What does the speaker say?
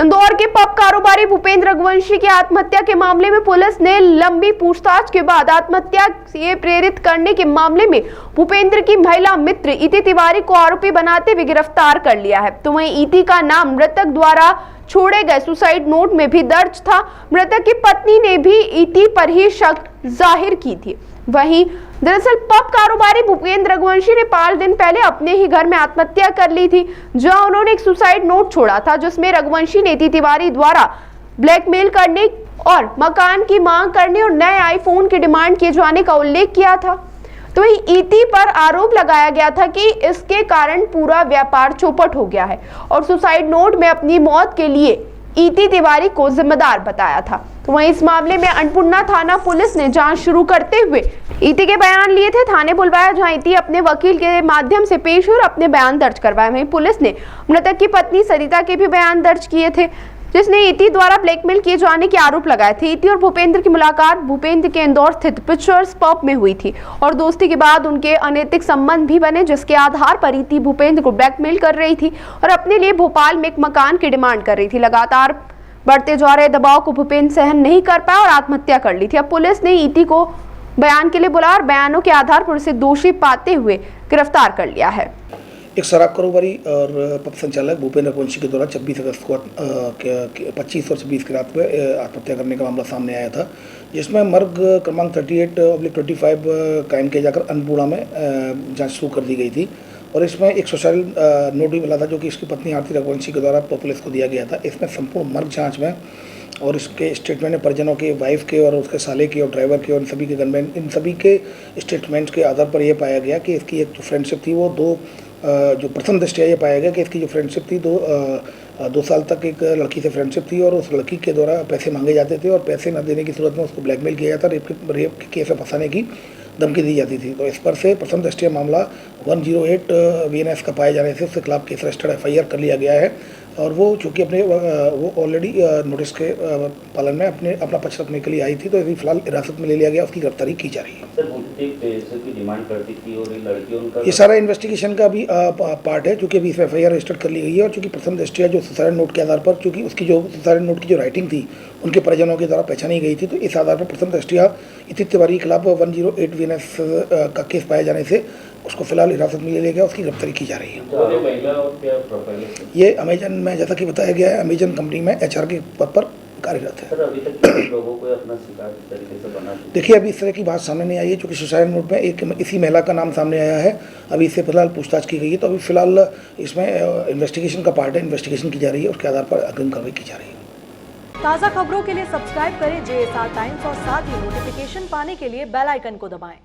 इंदौर के पब कारोबारी भूपेंद्र रघुवंशी की आत्महत्या के मामले में पुलिस ने लंबी पूछताछ के बाद आत्महत्या से प्रेरित करने के मामले में भूपेंद्र की महिला मित्र इति तिवारी को आरोपी बनाते हुए गिरफ्तार कर लिया है। तो वहीं इति का नाम मृतक द्वारा छोड़े गए सुसाइड नोट में भी दर्ज था। मृतक की पत्नी ने भी इति पर ही शक जाहिर की थी। वहीं दरअसल पब कारोबारी भूपेंद्र रघुवंशी ने 5 दिन पहले अपने ही घर में आत्महत्या कर ली थी, जहां उन्होंने एक सुसाइड नोट छोड़ा था, जिसमें रघुवंशी ने इति तिवारी द्वारा ब्लैकमेल करने और मकान की मांग करने और नए आईफोन की डिमांड किए जाने का उल्लेख किया था। तो वही इति पर आरोप लगाया गया था कि इसके कारण पूरा व्यापार चौपट हो गया है और सुसाइड नोट में अपनी मौत के लिए इति तिवारी को जिम्मेदार बताया था। तो वहीं इस मामले में अन्नपूर्णा थाना पुलिस ने जांच शुरू करते हुए इति के बयान लिए थे, थाने बुलवाया, जहां इति अपने वकील के माध्यम से पेश हुई और अपने बयान दर्ज करवाए। वहीं पुलिस ने मृतक की पत्नी सरिता के भी बयान दर्ज किए थे, जिसने इति द्वारा ब्लैकमेल किए जाने के आरोप लगाए थे। इति और भूपेंद्र की मुलाकात भूपेंद्र के इंदौर स्थित पिक्चर्स पब में हुई थी और दोस्ती के बाद उनके अनैतिक संबंध भी बने, जिसके आधार पर इति भूपेंद्र को ब्लैकमेल कर रही थी और अपने लिए भोपाल में एक मकान की डिमांड कर रही थी। लगातार बढ़ते जा रहे दबाव को भूपेंद्र सहन नहीं कर पाया और आत्महत्या कर ली थी। अब पुलिस ने इति को बयान के लिए बुलाया और बयानों के आधार पर उसे दोषी पाते हुए गिरफ्तार कर लिया है। एक शराब कारोबारी और पब संचालक भूपेंद्र रघुवंशी के द्वारा 26 अगस्त को 25 और 26 की रात को आत्महत्या करने का मामला सामने आया था, जिसमें मर्ग क्रमांक 38/25 कायम किया जाकर अन्नपूर्णा में जांच शुरू कर दी गई थी और इसमें एक सुसाइड नोट भी मिला था, जो कि इसकी पत्नी आरती रघुवंशी के द्वारा पुलिस को दिया गया था। इसमें संपूर्ण मर्ग जाँच में और इसके स्टेटमेंट में परिजनों के, वाइफ के और उसके साले के और ड्राइवर के और इन सभी के गनमैन, इन सभी के स्टेटमेंट्स के आधार पर यह पाया गया कि इसकी एक जो फ्रेंडशिप थी वो जो प्रथम दृष्टया ये पाया गया कि इसकी जो फ्रेंडशिप थी 2 साल तक एक लड़की से फ्रेंडशिप थी और उस लड़की के द्वारा पैसे मांगे जाते थे और पैसे न देने की सूरत में उसको ब्लैकमेल किया जाता, रेप के केस में फंसाने की धमकी दी जाती थी। तो इस पर से प्रथम दृष्टया मामला 108 VNS का पाए जाने से उसके खिलाफ केस रजिस्टर्ड FIR कर लिया गया है और वो चूँकि वो ऑलरेडी नोटिस के पालन में अपना पक्ष रखने के लिए आई थी, तो अभी फिलहाल हिरासत में ले लिया गया, उसकी गिरफ्तारी की जा रही है। पैसे की डिमांड करती थी और ये लड़की उनका ये सारा इन्वेस्टिगेशन का भी पार्ट है, चूँकि अभी इसमें FIR रजिस्टर्ड कर ली गई है और चूँकि प्रथम दृष्टया जो सुसाइड नोट के आधार पर, चूँकि उसकी जो सुसाइड नोट की जो राइटिंग थी उनके परिजनों के द्वारा पहचानी गई थी, तो इस आधार पर प्रथम दृष्टया इति तिवारी के खिलाफ 108 VNS का केस पाए जाने से उसको फिलहाल हिरासत में ले लिया गया, उसकी गिरफ्तारी की जा रही है। ये अमेजन में, जैसा कि बताया गया है, अमेजन कंपनी में HR के पद पर कार्यरत है। अभी तक लोगों को अपना शिकार इस तरीके से बना, देखिए अभी इस तरह की बात सामने नहीं आई है, चूँकि सुसाइड नोट में एक इसी महिला का नाम सामने आया है। अभी इससे फिलहाल पूछताछ की गई है, तो अभी फिलहाल इसमें इन्वेस्टिगेशन का पार्ट है, इन्वेस्टिगेशन की जा रही है, उसके आधार पर अग्रिम कार्रवाई की जा रही है। ताज़ा खबरों के लिए सब्सक्राइब करें JSR टाइम्स और साथ ही नोटिफिकेशन पाने के लिए बेल आइकन को दबाएं।